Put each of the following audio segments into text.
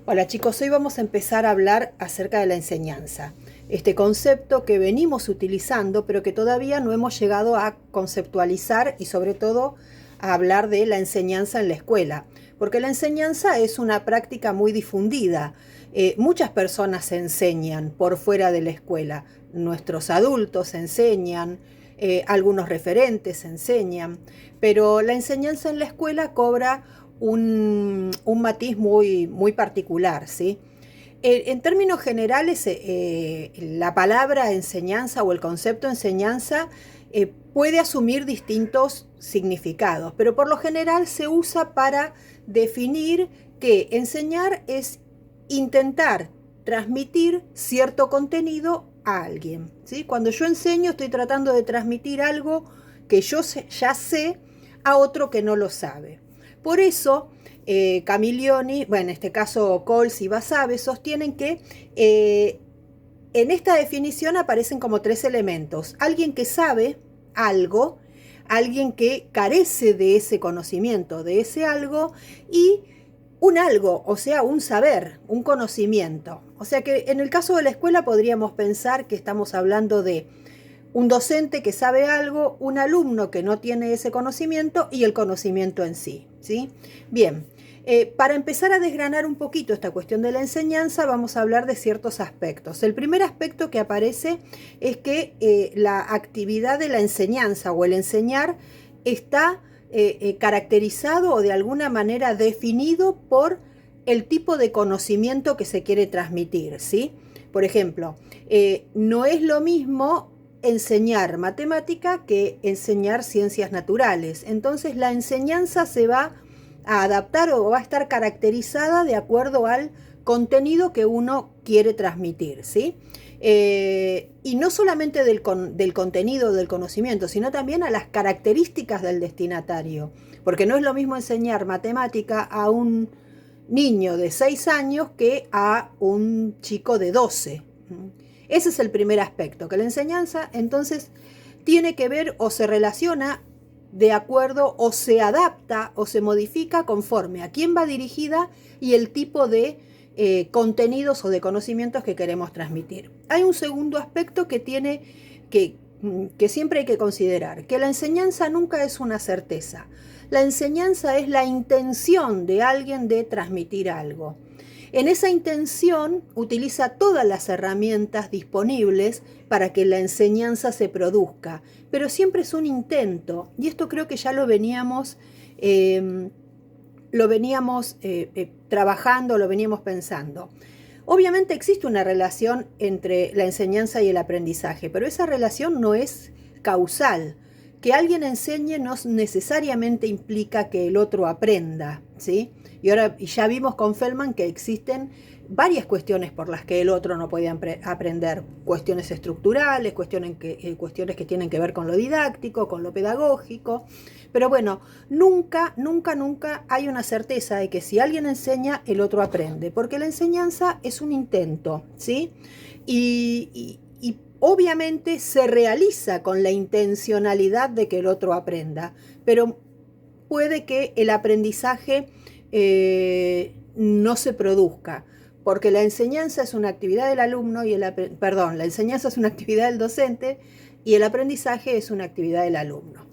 Hola chicos, hoy vamos a empezar a hablar acerca de la enseñanza. Este concepto que venimos utilizando, pero que todavía no hemos llegado a conceptualizar y sobre todo a hablar de la enseñanza en la escuela. Porque la enseñanza es una práctica muy difundida. Muchas personas enseñan por fuera de la escuela. Nuestros adultos enseñan, algunos referentes enseñan, pero la enseñanza en la escuela cobra un matiz muy particular, ¿sí? En términos generales, la palabra enseñanza o el concepto enseñanza puede asumir distintos significados, pero por lo general se usa para definir que enseñar es intentar transmitir cierto contenido a alguien, ¿sí? Cuando yo enseño estoy tratando de transmitir algo que ya sé a otro que no lo sabe. Por eso, Camiglioni, bueno, en este caso Coles y Basabe, sostienen que en esta definición aparecen como tres elementos. Alguien que sabe algo, alguien que carece de ese conocimiento, de ese algo, y un algo, o sea, un saber, un conocimiento. O sea que en el caso de la escuela podríamos pensar que estamos hablando de un docente que sabe algo, un alumno que no tiene ese conocimiento y el conocimiento en sí, ¿sí? Bien, para empezar a desgranar un poquito esta cuestión de la enseñanza, vamos a hablar de ciertos aspectos. El primer aspecto que aparece es que la actividad de la enseñanza o el enseñar está caracterizado o de alguna manera definido por el tipo de conocimiento que se quiere transmitir, ¿sí? Por ejemplo, no es lo mismo enseñar matemática que enseñar ciencias naturales. Entonces la enseñanza se va a adaptar o va a estar caracterizada de acuerdo al contenido que uno quiere transmitir, ¿sí? Y no solamente del contenido del conocimiento, sino también a las características del destinatario, porque no es lo mismo enseñar matemática a un niño de 6 años que a un chico de 12. Ese es el primer aspecto, que la enseñanza entonces tiene que ver o se relaciona de acuerdo o se adapta o se modifica conforme a quién va dirigida y el tipo de contenidos o de conocimientos que queremos transmitir. Hay un segundo aspecto que siempre hay que considerar, que la enseñanza nunca es una certeza. La enseñanza es la intención de alguien de transmitir algo. En esa intención utiliza todas las herramientas disponibles para que la enseñanza se produzca, pero siempre es un intento, y esto creo que ya lo veníamos trabajando, lo veníamos pensando. Obviamente existe una relación entre la enseñanza y el aprendizaje, pero esa relación no es causal. Que alguien enseñe no necesariamente implica que el otro aprenda, ¿sí? Y ya vimos con Feldman que existen varias cuestiones por las que el otro no puede aprender, cuestiones estructurales, cuestiones que tienen que ver con lo didáctico, con lo pedagógico, pero bueno, nunca hay una certeza de que si alguien enseña, el otro aprende, porque la enseñanza es un intento, ¿sí? Y obviamente se realiza con la intencionalidad de que el otro aprenda, pero puede que el aprendizaje no se produzca, porque la enseñanza es una actividad del alumno y la enseñanza es una actividad del docente y el aprendizaje es una actividad del alumno.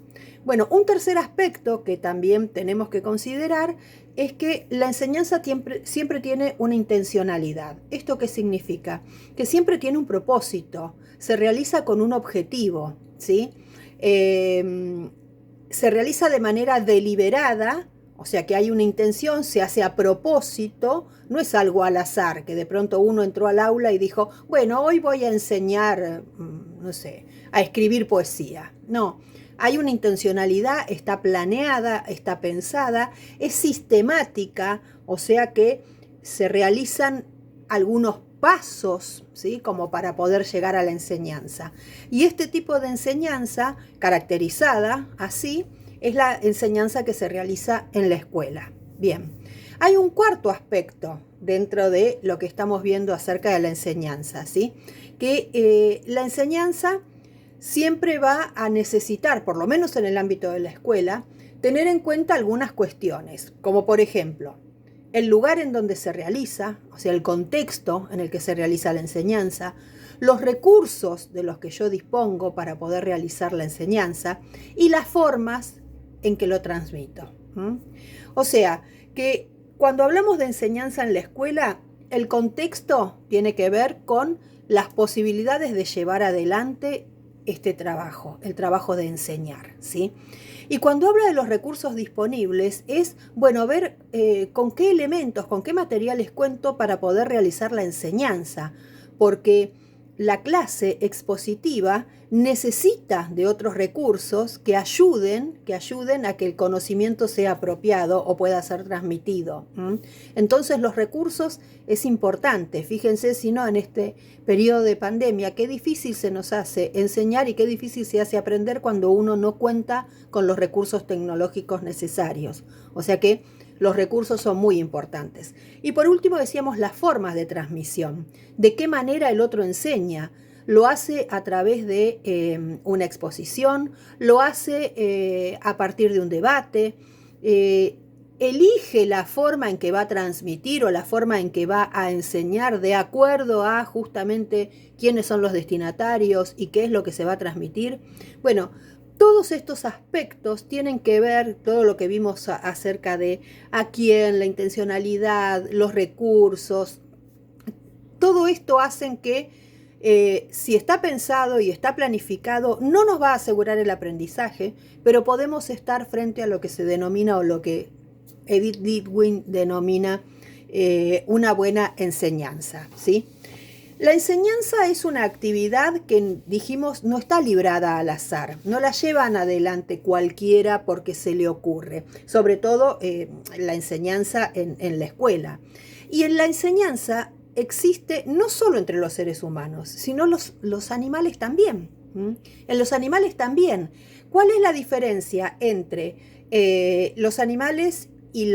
Bueno, un tercer aspecto que también tenemos que considerar es que la enseñanza siempre tiene una intencionalidad. ¿Esto qué significa? Que siempre tiene un propósito, se realiza con un objetivo, ¿sí? Se realiza de manera deliberada, o sea que hay una intención, se hace a propósito, no es algo al azar, que de pronto uno entró al aula y dijo, bueno, hoy voy a enseñar, no sé, a escribir poesía. No, hay una intencionalidad, está planeada, está pensada, es sistemática, o sea que se realizan algunos pasos, ¿sí? Como para poder llegar a la enseñanza. Y este tipo de enseñanza, caracterizada así, es la enseñanza que se realiza en la escuela. Bien, hay un cuarto aspecto dentro de lo que estamos viendo acerca de la enseñanza, ¿sí? Que la enseñanza siempre va a necesitar, por lo menos en el ámbito de la escuela, tener en cuenta algunas cuestiones, como por ejemplo, el lugar en donde se realiza, o sea, el contexto en el que se realiza la enseñanza, los recursos de los que yo dispongo para poder realizar la enseñanza y las formas en que lo transmito. O sea, que cuando hablamos de enseñanza en la escuela, el contexto tiene que ver con las posibilidades de llevar adelante este trabajo, el trabajo de enseñar, ¿sí? Y cuando habla de los recursos disponibles es, bueno, ver con qué elementos, con qué materiales cuento para poder realizar la enseñanza, porque la clase expositiva necesita de otros recursos que ayuden a que el conocimiento sea apropiado o pueda ser transmitido. Entonces los recursos es importante. Fíjense si no en este periodo de pandemia, qué difícil se nos hace enseñar y qué difícil se hace aprender cuando uno no cuenta con los recursos tecnológicos necesarios. O sea que los recursos son muy importantes. Y por último decíamos las formas de transmisión. ¿De qué manera el otro enseña? Lo hace a través de una exposición, lo hace a partir de un debate, elige la forma en que va a transmitir o la forma en que va a enseñar de acuerdo a justamente quiénes son los destinatarios y qué es lo que se va a transmitir. Bueno, todos estos aspectos tienen que ver, todo lo que vimos acerca de a quién, la intencionalidad, los recursos, todo esto hacen que si está pensado y está planificado, no nos va a asegurar el aprendizaje, pero podemos estar frente a lo que se denomina o lo que Edith Lidwin denomina una buena enseñanza, ¿sí? La enseñanza es una actividad que, dijimos, no está librada al azar, no la llevan adelante cualquiera porque se le ocurre, sobre todo la enseñanza en la escuela. Y en la enseñanza existe no solo entre los seres humanos, sino los animales también. En los animales también. ¿Cuál es la diferencia entre los animales y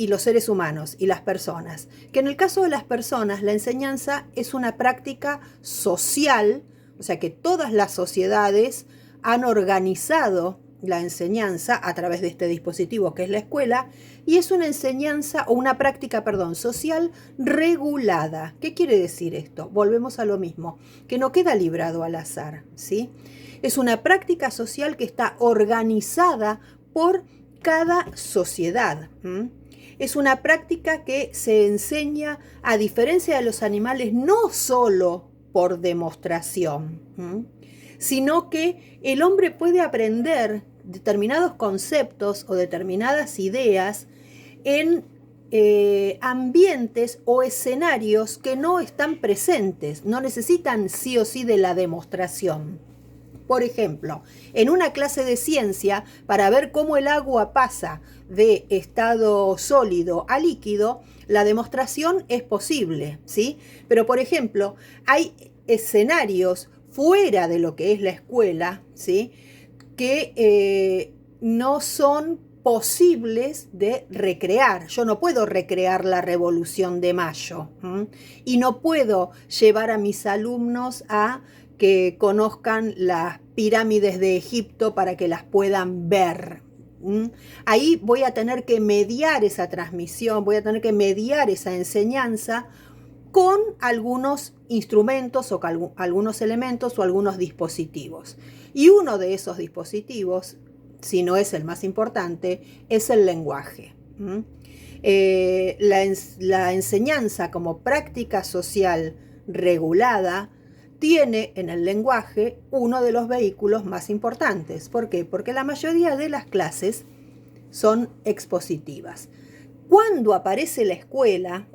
los seres humanos y las personas? Que en el caso de las personas la enseñanza es una práctica social, o sea que todas las sociedades han organizado la enseñanza a través de este dispositivo que es la escuela, y es una enseñanza o una práctica, social regulada. ¿Qué quiere decir esto? Volvemos a lo mismo, que no queda librado al azar, ¿sí? Es una práctica social que está organizada por cada sociedad. Es una práctica que se enseña, a diferencia de los animales, no solo por demostración, sino que el hombre puede aprender determinados conceptos o determinadas ideas en ambientes o escenarios que no están presentes, no necesitan sí o sí de la demostración. Por ejemplo, en una clase de ciencia, para ver cómo el agua pasa de estado sólido a líquido, la demostración es posible, ¿sí? Pero, por ejemplo, hay escenarios fuera de lo que es la escuela, ¿sí?, que no son posibles de recrear. Yo no puedo recrear la Revolución de Mayo, y no puedo llevar a mis alumnos a que conozcan las pirámides de Egipto para que las puedan ver. Ahí voy a tener que mediar esa transmisión, voy a tener que mediar esa enseñanza con algunos instrumentos o algunos elementos o algunos dispositivos. Y uno de esos dispositivos, si no es el más importante, es el lenguaje. La enseñanza como práctica social regulada tiene en el lenguaje uno de los vehículos más importantes. ¿Por qué? Porque la mayoría de las clases son expositivas. Cuando aparece la escuela,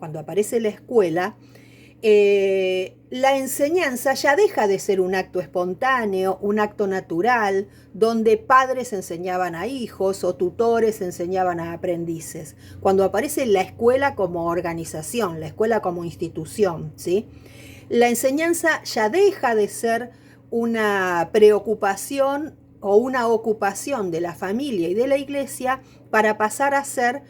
la enseñanza ya deja de ser un acto espontáneo, un acto natural, donde padres enseñaban a hijos o tutores enseñaban a aprendices. Cuando aparece la escuela como organización, la escuela como institución, ¿sí?, la enseñanza ya deja de ser una preocupación o una ocupación de la familia y de la iglesia para pasar a ser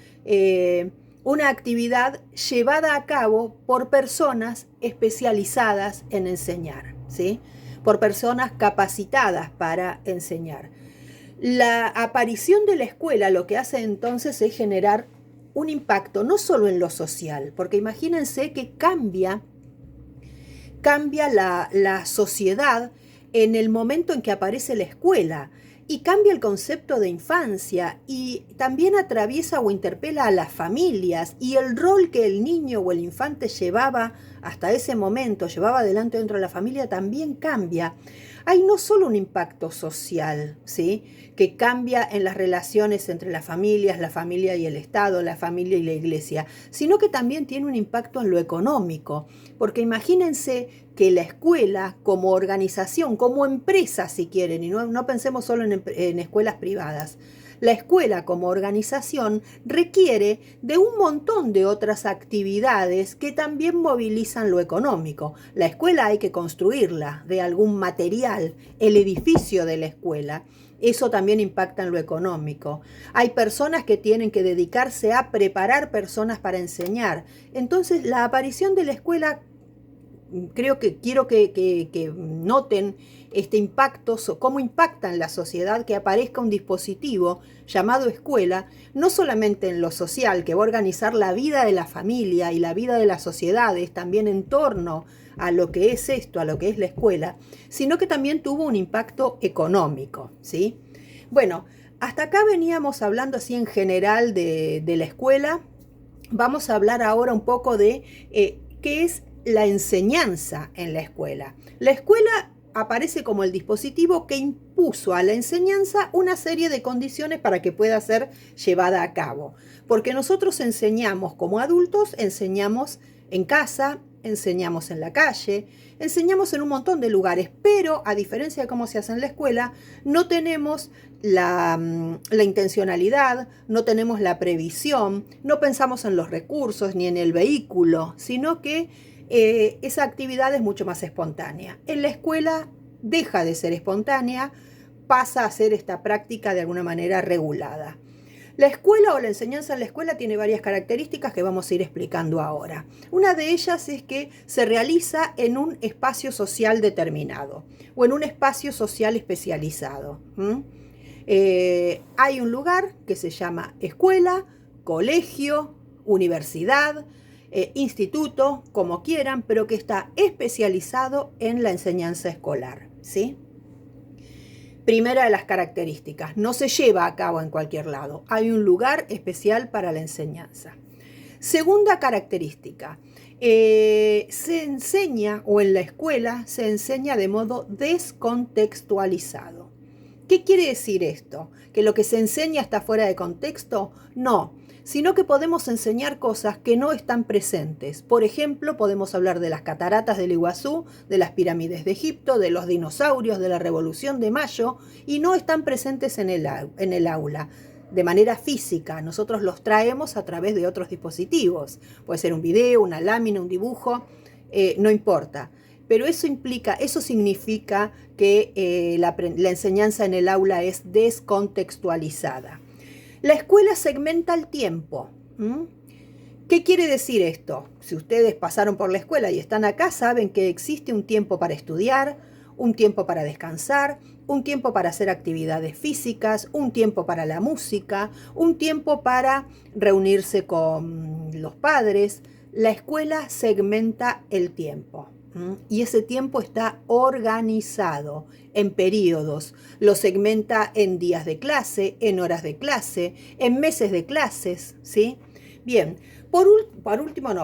una actividad llevada a cabo por personas especializadas en enseñar, ¿sí?, por personas capacitadas para enseñar. La aparición de la escuela lo que hace entonces es generar un impacto no solo en lo social, porque imagínense que cambia la sociedad en el momento en que aparece la escuela y cambia el concepto de infancia y también atraviesa o interpela a las familias y el rol que el niño o el infante llevaba hasta ese momento, llevaba adelante dentro de la familia, también cambia. Hay no solo un impacto social, ¿sí?, que cambia en las relaciones entre las familias, la familia y el Estado, la familia y la iglesia, sino que también tiene un impacto en lo económico, porque imagínense que la escuela como organización, como empresa si quieren, y no pensemos solo en escuelas privadas, la escuela como organización requiere de un montón de otras actividades que también movilizan lo económico. La escuela hay que construirla de algún material, el edificio de la escuela. Eso también impacta en lo económico. Hay personas que tienen que dedicarse a preparar personas para enseñar. Entonces, la aparición de la escuela, quiero que noten este impacto, cómo impacta en la sociedad que aparezca un dispositivo llamado escuela, no solamente en lo social, que va a organizar la vida de la familia y la vida de las sociedades, también en torno a lo que es esto, a lo que es la escuela, sino que también tuvo un impacto económico, ¿sí? Bueno, hasta acá veníamos hablando así en general de la escuela. Vamos a hablar ahora un poco de qué es la enseñanza en la escuela. La escuela aparece como el dispositivo que impuso a la enseñanza una serie de condiciones para que pueda ser llevada a cabo. Porque nosotros enseñamos como adultos, enseñamos en casa, enseñamos en la calle, enseñamos en un montón de lugares, pero a diferencia de cómo se hace en la escuela, no tenemos la intencionalidad, no tenemos la previsión, no pensamos en los recursos ni en el vehículo, sino que esa actividad es mucho más espontánea. En la escuela deja de ser espontánea, pasa a ser esta práctica de alguna manera regulada. La escuela o la enseñanza en la escuela tiene varias características que vamos a ir explicando ahora. Una de ellas es que se realiza en un espacio social determinado o en un espacio social especializado. Hay un lugar que se llama escuela, colegio, universidad, instituto, como quieran, pero que está especializado en la enseñanza escolar, ¿sí? Primera de las características, no se lleva a cabo en cualquier lado, hay un lugar especial para la enseñanza. Segunda característica, se enseña, o en la escuela se enseña de modo descontextualizado. ¿Qué quiere decir esto? ¿Que lo que se enseña está fuera de contexto? No, sino que podemos enseñar cosas que no están presentes. Por ejemplo, podemos hablar de las cataratas del Iguazú, de las pirámides de Egipto, de los dinosaurios, de la Revolución de Mayo, y no están presentes en el aula. De manera física, nosotros los traemos a través de otros dispositivos. Puede ser un video, una lámina, un dibujo, no importa. Pero eso significa que la enseñanza en el aula es descontextualizada. La escuela segmenta el tiempo. ¿Qué quiere decir esto? Si ustedes pasaron por la escuela y están acá, saben que existe un tiempo para estudiar, un tiempo para descansar, un tiempo para hacer actividades físicas, un tiempo para la música, un tiempo para reunirse con los padres. La escuela segmenta el tiempo. Y ese tiempo está organizado en periodos. Lo segmenta en días de clase, en horas de clase, en meses de clases, ¿sí? Bien,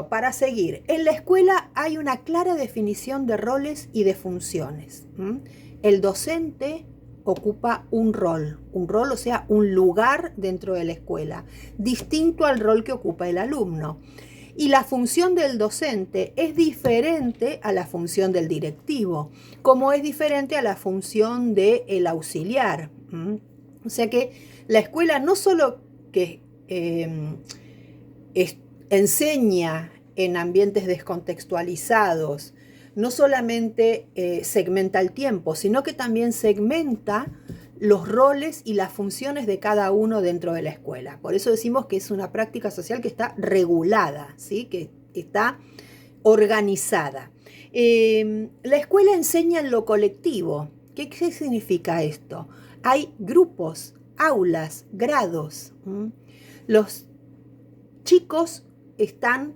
para seguir, en la escuela hay una clara definición de roles y de funciones. El docente ocupa un rol, o sea, un lugar dentro de la escuela, distinto al rol que ocupa el alumno. Y la función del docente es diferente a la función del directivo, como es diferente a la función del auxiliar. O sea que la escuela no solo que enseña en ambientes descontextualizados, no solamente segmenta el tiempo, sino que también segmenta los roles y las funciones de cada uno dentro de la escuela. Por eso decimos que es una práctica social que está regulada, ¿sí? Que está organizada. La escuela enseña en lo colectivo. ¿Qué significa esto? Hay grupos, aulas, grados. Los chicos están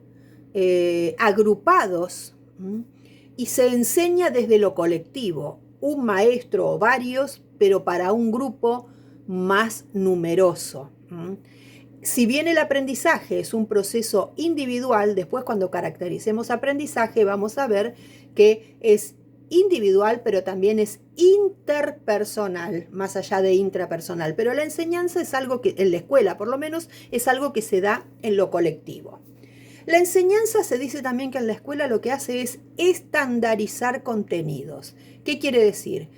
agrupados y se enseña desde lo colectivo, un maestro o varios, pero para un grupo más numeroso. Si bien el aprendizaje es un proceso individual, después cuando caractericemos aprendizaje vamos a ver que es individual, pero también es interpersonal, más allá de intrapersonal. Pero la enseñanza es algo que, en la escuela por lo menos, es algo que se da en lo colectivo. La enseñanza se dice también que en la escuela lo que hace es estandarizar contenidos. ¿Qué quiere decir?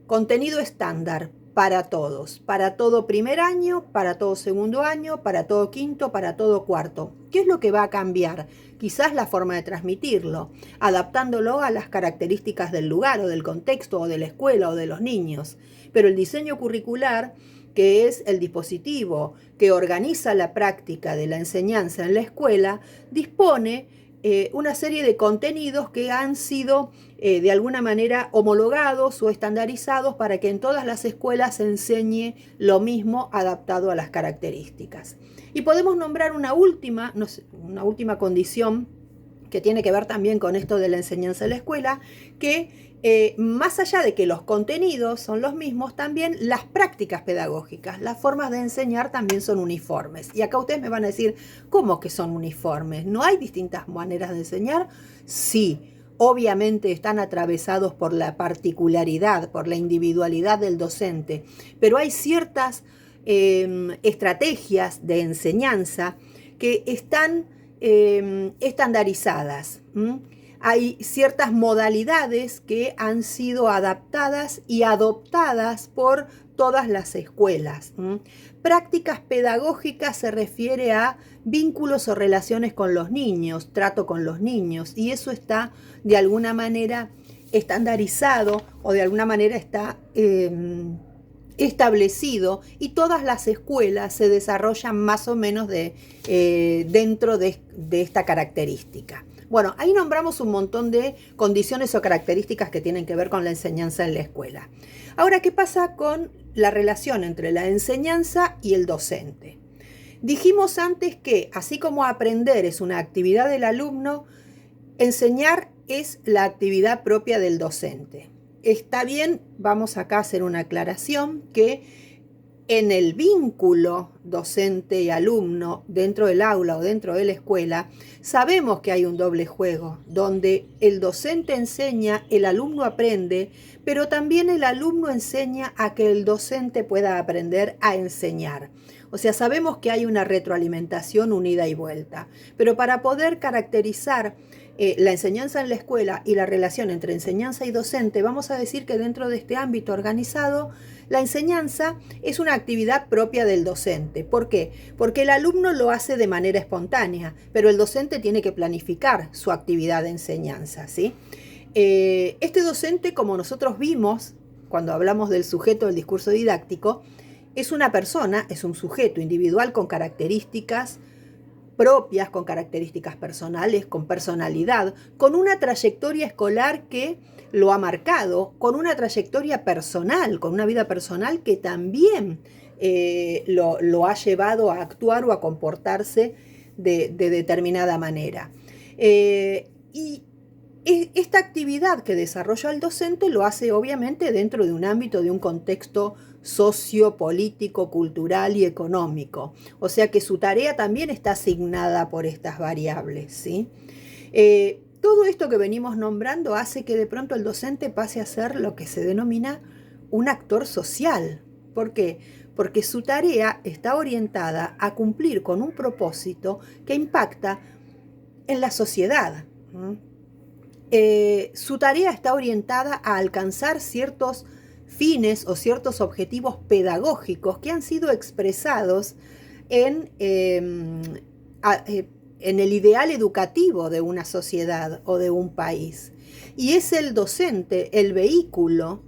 Contenido estándar para todos, para todo primer año, para todo segundo año, para todo quinto, para todo cuarto. ¿Qué es lo que va a cambiar? Quizás la forma de transmitirlo, adaptándolo a las características del lugar o del contexto o de la escuela o de los niños. Pero el diseño curricular, que es el dispositivo que organiza la práctica de la enseñanza en la escuela, dispone una serie de contenidos que han sido de alguna manera homologados o estandarizados para que en todas las escuelas se enseñe lo mismo adaptado a las características. Y podemos nombrar una última condición que tiene que ver también con esto de la enseñanza en la escuela, que más allá de que los contenidos son los mismos, también las prácticas pedagógicas, las formas de enseñar también son uniformes. Y acá ustedes me van a decir, ¿cómo que son uniformes? ¿No hay distintas maneras de enseñar? Sí, obviamente están atravesados por la particularidad, por la individualidad del docente, pero hay ciertas estrategias de enseñanza que están estandarizadas. Hay ciertas modalidades que han sido adaptadas y adoptadas por todas las escuelas. Prácticas pedagógicas se refiere a vínculos o relaciones con los niños, trato con los niños, y eso está de alguna manera estandarizado o de alguna manera está establecido, y todas las escuelas se desarrollan más o menos dentro de esta característica. Bueno, ahí nombramos un montón de condiciones o características que tienen que ver con la enseñanza en la escuela. Ahora, ¿qué pasa con la relación entre la enseñanza y el docente? Dijimos antes que, así como aprender es una actividad del alumno, enseñar es la actividad propia del docente. Está bien, vamos acá a hacer una aclaración, que en el vínculo docente y alumno dentro del aula o dentro de la escuela, sabemos que hay un doble juego, donde el docente enseña, el alumno aprende, pero también el alumno enseña a que el docente pueda aprender a enseñar. O sea, sabemos que hay una retroalimentación unida y vuelta, pero para poder caracterizar la enseñanza en la escuela y la relación entre enseñanza y docente, vamos a decir que dentro de este ámbito organizado, la enseñanza es una actividad propia del docente. ¿Por qué? Porque el alumno lo hace de manera espontánea, pero el docente tiene que planificar su actividad de enseñanza, ¿sí? Este docente, como nosotros vimos cuando hablamos del sujeto del discurso didáctico, es una persona, es un sujeto individual con características propias, con características personales, con personalidad, con una trayectoria escolar que lo ha marcado, con una trayectoria personal, con una vida personal que también lo ha llevado a actuar o a comportarse de determinada manera. Y esta actividad que desarrolla el docente lo hace obviamente dentro de un ámbito, de un contexto sociopolítico, cultural y económico. O sea que su tarea también está asignada por estas variables, ¿sí? Todo esto que venimos nombrando hace que de pronto el docente pase a ser lo que se denomina un actor social. ¿Por qué? Porque su tarea está orientada a cumplir con un propósito que impacta en la sociedad. Su tarea está orientada a alcanzar ciertos fines o ciertos objetivos pedagógicos que han sido expresados en el ideal educativo de una sociedad o de un país. Y es el docente, el vehículo,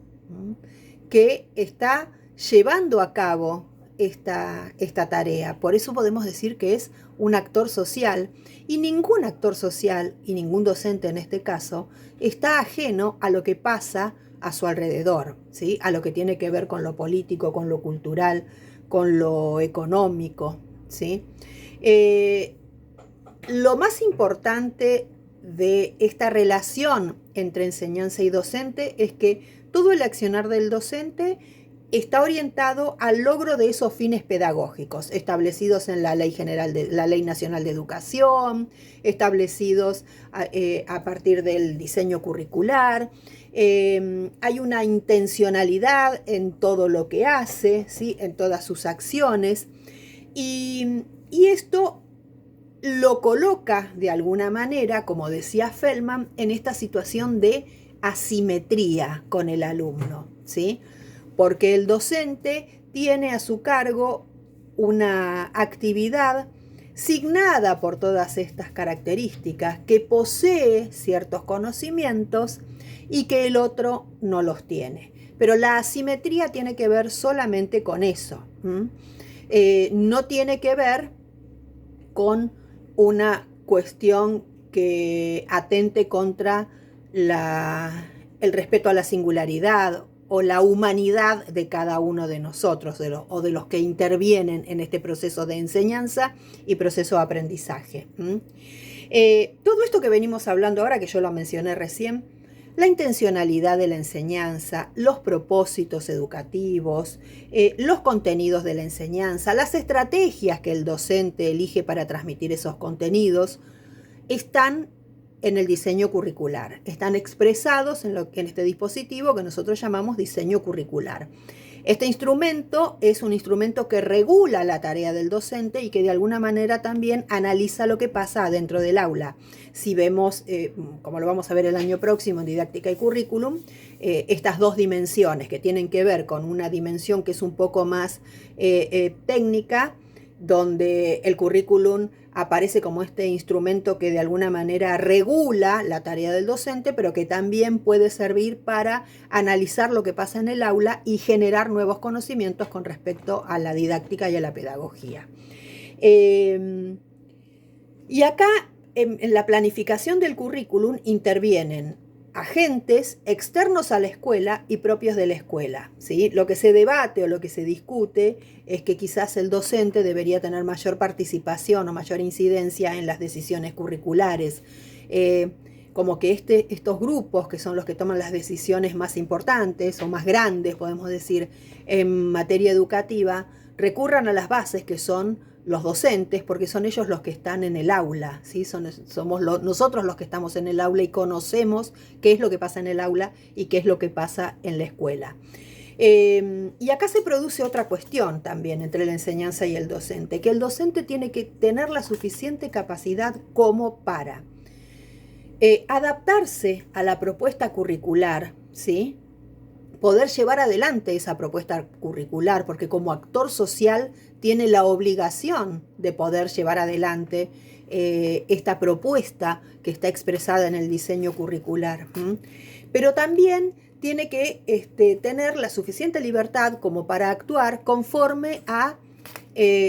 que está llevando a cabo esta tarea. Por eso podemos decir que es un actor social, y ningún actor social, y ningún docente en este caso, está ajeno a lo que pasa a su alrededor, ¿sí? A lo que tiene que ver con lo político, con lo cultural, con lo económico, ¿sí? Lo más importante de esta relación entre enseñanza y docente es que todo el accionar del docente está orientado al logro de esos fines pedagógicos establecidos en la Ley General la Ley Nacional de Educación, establecidos a partir del diseño curricular. Hay una intencionalidad en todo lo que hace, ¿sí? En todas sus acciones, y esto lo coloca de alguna manera, como decía Feldman, en esta situación de asimetría con el alumno, ¿sí? Porque el docente tiene a su cargo una actividad signada por todas estas características, que posee ciertos conocimientos y que el otro no los tiene. Pero la asimetría tiene que ver solamente con eso. No tiene que ver con una cuestión que atente contra el respeto a la singularidad o la humanidad de cada uno de nosotros o de los que intervienen en este proceso de enseñanza y proceso de aprendizaje. Todo esto que venimos hablando ahora, que yo lo mencioné recién, la intencionalidad de la enseñanza, los propósitos educativos, los contenidos de la enseñanza, las estrategias que el docente elige para transmitir esos contenidos, están en el diseño curricular, están expresados en este dispositivo que nosotros llamamos diseño curricular. Este instrumento es un instrumento que regula la tarea del docente y que de alguna manera también analiza lo que pasa adentro del aula. Si vemos, como lo vamos a ver el año próximo en didáctica y currículum, estas dos dimensiones que tienen que ver con una dimensión que es un poco más técnica, donde el currículum aparece como este instrumento que de alguna manera regula la tarea del docente, pero que también puede servir para analizar lo que pasa en el aula y generar nuevos conocimientos con respecto a la didáctica y a la pedagogía. Y acá, en la planificación del currículum, intervienen agentes externos a la escuela y propios de la escuela, ¿sí? Lo que se debate o lo que se discute es que quizás el docente debería tener mayor participación o mayor incidencia en las decisiones curriculares, como que estos grupos, que son los que toman las decisiones más importantes o más grandes, podemos decir, en materia educativa, recurran a las bases que son los docentes, porque son ellos los que están en el aula, ¿sí? Somos nosotros los que estamos en el aula y conocemos qué es lo que pasa en el aula y qué es lo que pasa en la escuela. Y acá se produce otra cuestión también entre la enseñanza y el docente, que el docente tiene que tener la suficiente capacidad como para adaptarse a la propuesta curricular, ¿sí? Poder llevar adelante esa propuesta curricular, porque como actor social tiene la obligación de poder llevar adelante esta propuesta que está expresada en el diseño curricular. Pero también tiene que tener la suficiente libertad como para actuar conforme a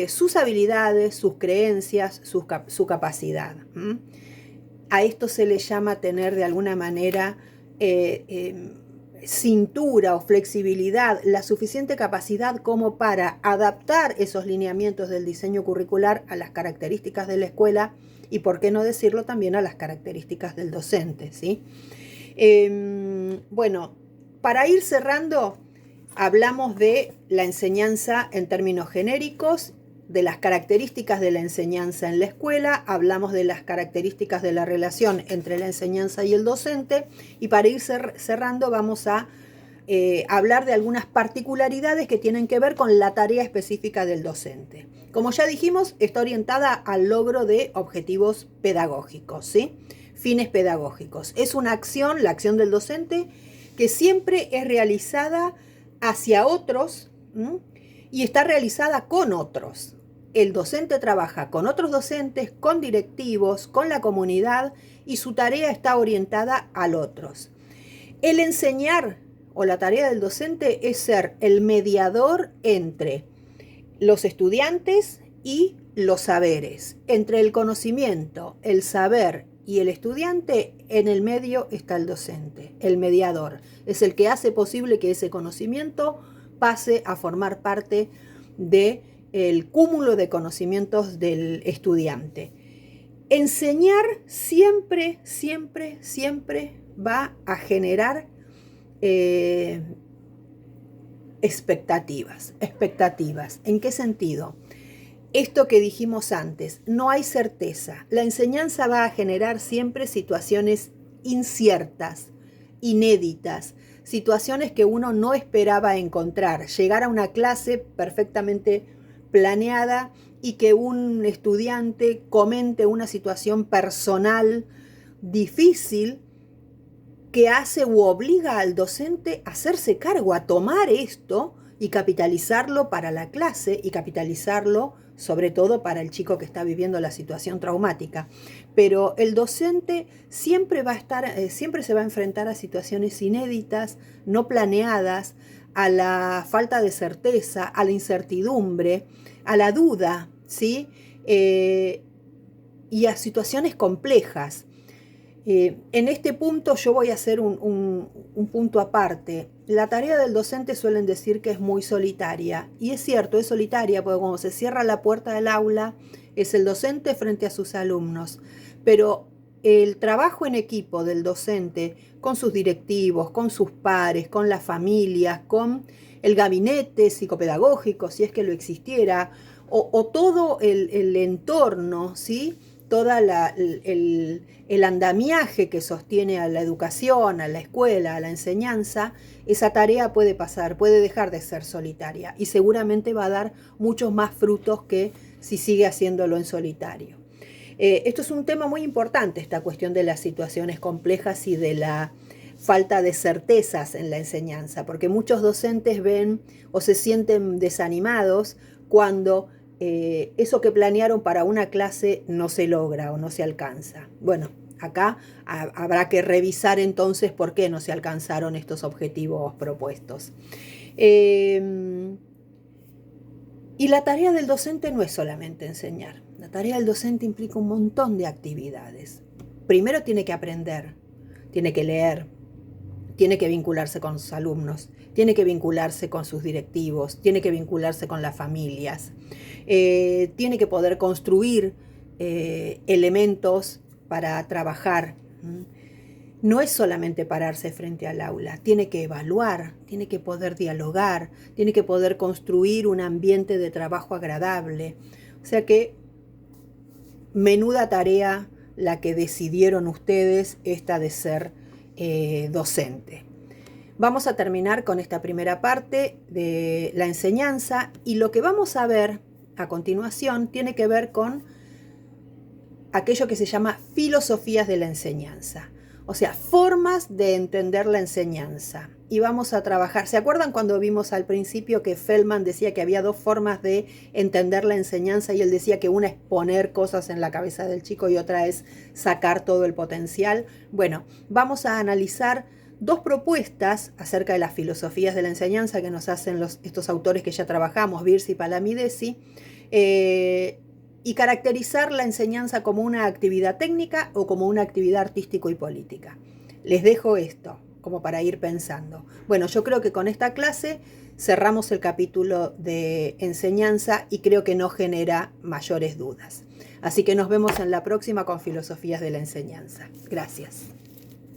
sus habilidades, sus creencias, su capacidad. A esto se le llama tener de alguna manera cintura o flexibilidad, la suficiente capacidad como para adaptar esos lineamientos del diseño curricular a las características de la escuela y, por qué no decirlo, también a las características del docente, ¿sí? Bueno, para ir cerrando, hablamos de la enseñanza en términos genéricos, de las características de la enseñanza en la escuela, hablamos de las características de la relación entre la enseñanza y el docente, y para ir cerrando vamos a hablar de algunas particularidades que tienen que ver con la tarea específica del docente. Como ya dijimos, está orientada al logro de objetivos pedagógicos, ¿sí? Fines pedagógicos. Es una acción, la acción del docente, que siempre es realizada hacia otros, y está realizada con otros. El docente trabaja con otros docentes, con directivos, con la comunidad, y su tarea está orientada al otros. El enseñar, o la tarea del docente, es ser el mediador entre los estudiantes y los saberes. Entre el conocimiento, el saber y el estudiante, en el medio está el docente, el mediador. Es el que hace posible que ese conocimiento pase a formar parte del cúmulo de conocimientos del estudiante. Enseñar siempre, siempre, siempre va a generar expectativas. ¿En qué sentido? Esto que dijimos antes, no hay certeza. La enseñanza va a generar siempre situaciones inciertas, inéditas, situaciones que uno no esperaba encontrar. Llegar a una clase perfectamente planeada y que un estudiante comente una situación personal difícil que hace u obliga al docente a hacerse cargo, a tomar esto y capitalizarlo para la clase y capitalizarlo sobre todo para el chico que está viviendo la situación traumática. Pero el docente siempre va a estar, siempre se va a enfrentar a situaciones inéditas, no planeadas, a la falta de certeza, a la incertidumbre, a la duda, ¿sí? Y a situaciones complejas. En este punto yo voy a hacer un punto aparte. La tarea del docente suelen decir que es muy solitaria. Y es cierto, es solitaria porque cuando se cierra la puerta del aula es el docente frente a sus alumnos. Pero el trabajo en equipo del docente con sus directivos, con sus pares, con las familias, con el gabinete psicopedagógico, si es que lo existiera, o todo el entorno, ¿sí? Todo el andamiaje que sostiene a la educación, a la escuela, a la enseñanza, esa tarea puede pasar, puede dejar de ser solitaria y seguramente va a dar muchos más frutos que si sigue haciéndolo en solitario. Esto es un tema muy importante, esta cuestión de las situaciones complejas y de la falta de certezas en la enseñanza, porque muchos docentes ven o se sienten desanimados cuando eso que planearon para una clase no se logra o no se alcanza. Bueno, acá habrá que revisar entonces por qué no se alcanzaron estos objetivos propuestos. Y la tarea del docente no es solamente enseñar. La tarea del docente implica un montón de actividades. Primero tiene que aprender, tiene que leer, tiene que vincularse con sus alumnos, tiene que vincularse con sus directivos, tiene que vincularse con las familias, tiene que poder construir elementos para trabajar. No es solamente pararse frente al aula, tiene que evaluar, tiene que poder dialogar, tiene que poder construir un ambiente de trabajo agradable. O sea que menuda tarea la que decidieron ustedes, esta de ser docente. Vamos a terminar con esta primera parte de la enseñanza y lo que vamos a ver a continuación tiene que ver con aquello que se llama filosofías de la enseñanza, o sea, formas de entender la enseñanza. Y vamos a trabajar, ¿se acuerdan cuando vimos al principio que Feldman decía que había dos formas de entender la enseñanza y él decía que una es poner cosas en la cabeza del chico y otra es sacar todo el potencial? Bueno, vamos a analizar dos propuestas acerca de las filosofías de la enseñanza que nos hacen estos autores que ya trabajamos, Birsi y Palamidesi, y caracterizar la enseñanza como una actividad técnica o como una actividad artístico y política. Les dejo esto como para ir pensando. Bueno, yo creo que con esta clase cerramos el capítulo de enseñanza y creo que no genera mayores dudas. Así que nos vemos en la próxima con filosofías de la enseñanza. Gracias.